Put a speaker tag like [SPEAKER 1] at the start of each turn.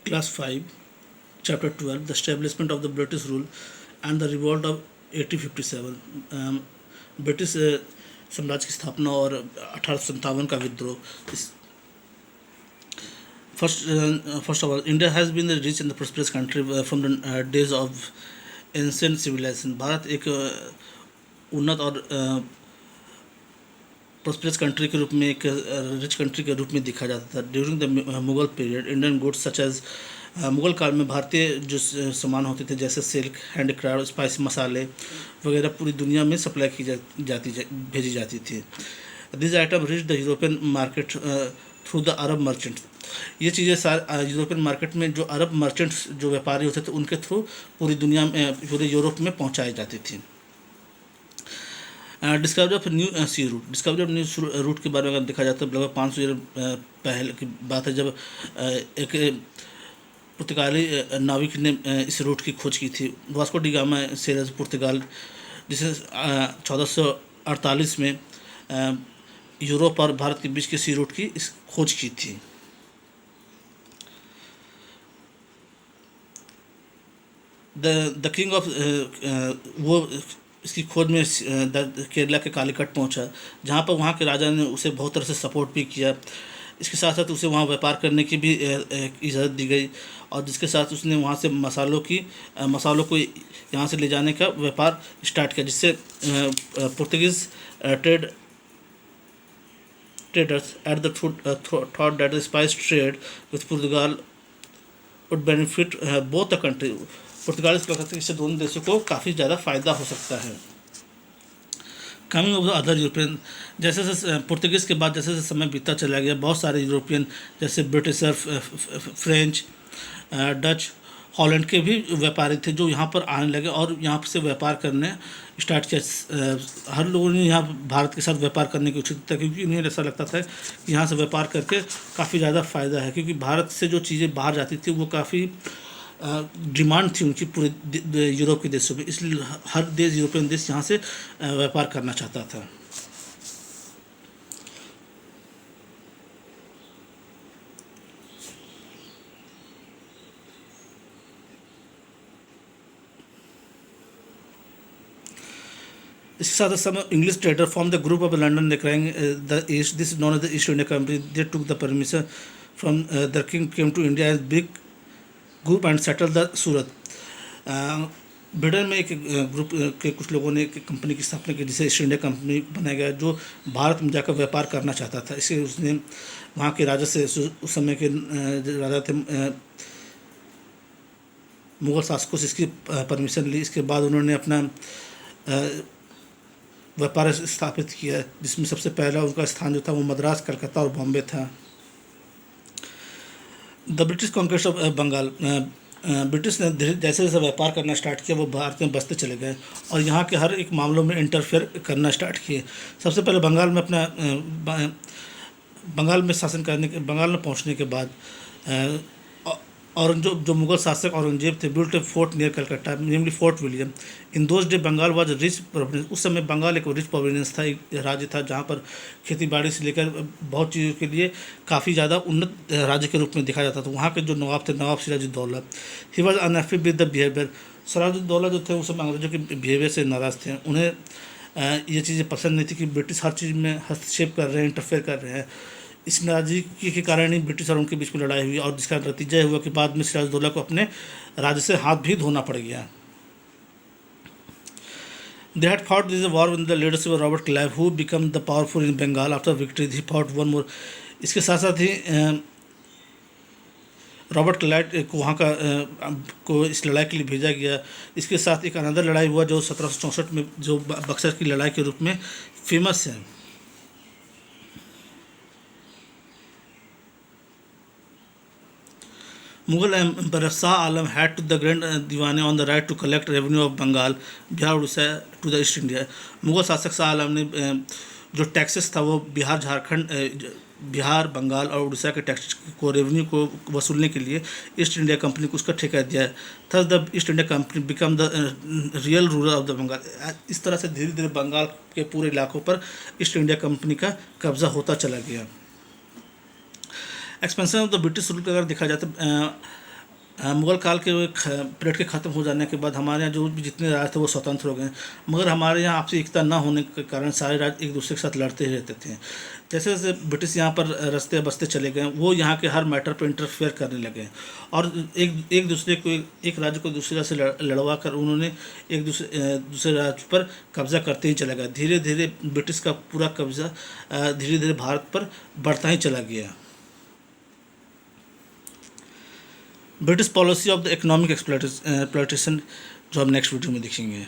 [SPEAKER 1] Class 5, Chapter 12, The Establishment of the British Rule and the Revolt of 1857. British साम्राज्य की स्थापना और 1857 का विद्रोह. First of all, India has been a rich and prosperous country from the days of ancient civilization. Bharat एक उन्नत और prosperous country के रूप में, एक rich country के रूप में देखा जाता था. During the Mughal period, Indian goods such as Mughal काल में भारतीय जो सामान होते थे जैसे सिल्क, हैंडीक्राफ्ट, स्पाइस, मसाले वगैरह पूरी दुनिया में सप्लाई की भेजी जाती थी. This item reach the European market through the Arab merchants. ये चीज़ें यूरोपियन मार्केट में जो अरब मर्चेंट्स जो व्यापारी होते थे उनके थ्रू पूरी दुनिया में, पूरे यूरोप में पहुंचाई जाती थी. Discovery of new sea route. Discovery of new route के बारे में अगर देखा जाए तो लगभग 500 ईयर पहले की बात है, जब एक पुर्तगाली नाविक ने इस रूट की खोज की थी. वास्को डी गामा सेलर्स पुर्तगाल, जिसे 1448 में यूरोप और भारत के बीच के सी रूट की इस खोज की थी. द किंग ऑफ वो इसकी खोज में केरला के कालीकट पहुंचा, जहां पर वहां के राजा ने उसे बहुत तरह से सपोर्ट भी किया. इसके साथ साथ उसे वहाँ व्यापार करने की भी इजाज़त दी गई, और जिसके साथ उसने वहाँ से मसालों को यहाँ से ले जाने का व्यापार स्टार्ट किया, जिससे Portuguese traders at the thought that the spice trade with Portugal would benefit both the country. पुर्तगाल इस कहते हैं इससे दोनों देशों को काफ़ी ज़्यादा फ़ायदा हो सकता है. Coming of the other European, जैसे जैसे पुर्तगीज़ के बाद जैसे जैसे समय बीतता चला गया, बहुत सारे यूरोपियन जैसे ब्रिटिशर, फ्रेंच, डच, हॉलैंड के भी व्यापारी थे जो यहाँ पर आने लगे और यहाँ से व्यापार करने स्टार्ट किया. हर लोगों ने यहाँ भारत के साथ व्यापार करने की उचित था, क्योंकि उन्हें ऐसा लगता था कि यहाँ से व्यापार करके काफ़ी ज़्यादा फ़ायदा है, क्योंकि भारत से जो चीज़ें बाहर जाती थी वो काफ़ी डिमांड थी उनकी पूरे यूरोप के देशों में, इसलिए हर देश, यूरोपियन देश यहाँ से व्यापार करना चाहता था. इसके साथ समय English trader from the group of London crying the east, this is known as the East India Company. They took the permission from the king came to India as big group and settle the Surat. Britain में एक group के कुछ लोगों ने एक company की स्थापना की जिसे ईस्ट इंडिया कंपनी बनाया गया, जो भारत में जाकर व्यापार करना चाहता था. इसलिए उसने वहाँ के राजा से, उस समय के राजा थे मुग़ल शासकों से इसकी परमिशन ली. इसके बाद उन्होंने अपना व्यापार स्थापित किया, जिसमें सबसे पहला उनका स्थान जो था वो मद्रास, कलकत्ता और बॉम्बे था. The British conquest of Bengal. British ने जैसे जैसे व्यापार करना स्टार्ट किया वो भारत में बसते चले गए और यहाँ के हर एक मामलों में इंटरफेयर करना स्टार्ट किए. सबसे पहले बंगाल में पहुँचने के बाद और जो मुग़ल शासक औरंगजेब थे, built a fort near Calcutta, namely Fort William. In those day Bengal was rich province. उस समय बंगाल एक रिच प्रोविंस था, एक राज्य था जहाँ पर खेती बाड़ी से लेकर बहुत चीज़ों के लिए काफ़ी ज़्यादा उन्नत राज्य के रूप में देखा जाता था. वहाँ के जो नवाब थे, Nawab Sirajuddaulah, he was unhappy with the behaviour. Sirajuddaulah जो थे उस समय अंग्रेजों के बिहेवियर से नाराज़ थे. उन्हें ये चीज़ें पसंद नहीं थी कि ब्रिटिश हर चीज़ में हस्तक्षेप कर रहे हैं, इंटरफेयर कर रहे हैं. इस नाराज़गी के कारण ही ब्रिटिश और उनके बीच में लड़ाई हुई और जिसका नतीजा हुआ कि बाद में सिराजुद्दौला को अपने राज्य से हाथ भी धोना पड़ गया. They had fought this war with the leadership of Robert Clive, who became the powerful in Bengal after victory. He fought one more. इसके साथ साथ ही रॉबर्ट क्लाइव को वहाँ को इस लड़ाई के लिए भेजा गया. इसके साथ एक अनदर लड़ाई हुआ जो 1764 में, जो बक्सर की लड़ाई के रूप में फेमस है. Mughal Emperor Shah Alam had to the Grand Diwane on the right to collect revenue of Bengal, Bihar, Odisha to the East India. Mughal शासक शाह आलम ने जो टैक्सेस था वो बिहार, झारखंड, बिहार, बंगाल और उड़ीसा के टैक्स को, रेवेन्यू को वसूलने के लिए ईस्ट इंडिया कंपनी को उसका ठेका दिया है. Thus the East India Company become the real ruler of the Bengal. इस तरह से धीरे धीरे बंगाल के पूरे इलाकों पर ईस्ट इंडिया कंपनी का कब्जा होता चला गया. Expansion of the British rule का अगर देखा जाए तो मुग़ल काल के पीरियड के ख़त्म हो जाने के बाद हमारे यहाँ जो भी जितने राज्य थे वो स्वतंत्र हो गए, मगर हमारे यहाँ आपसी एकता ना होने के कारण सारे राज्य एक दूसरे के साथ लड़ते ही रहते थे। जैसे जैसे ब्रिटिश यहाँ पर रस्ते बसते चले गए, वो यहाँ के हर मैटर पर इंटरफेयर करने लगे और एक दूसरे को एक राज्य को दूसरे राज्य से लड़वा कर उन्होंने दूसरे राज्य पर कब्जा करते ही चला गया। धीरे धीरे ब्रिटिश का पूरा कब्जा धीरे धीरे भारत पर बढ़ता ही चला गया। British policy of the economic exploitation जो हम नेक्स्ट वीडियो में देखेंगे।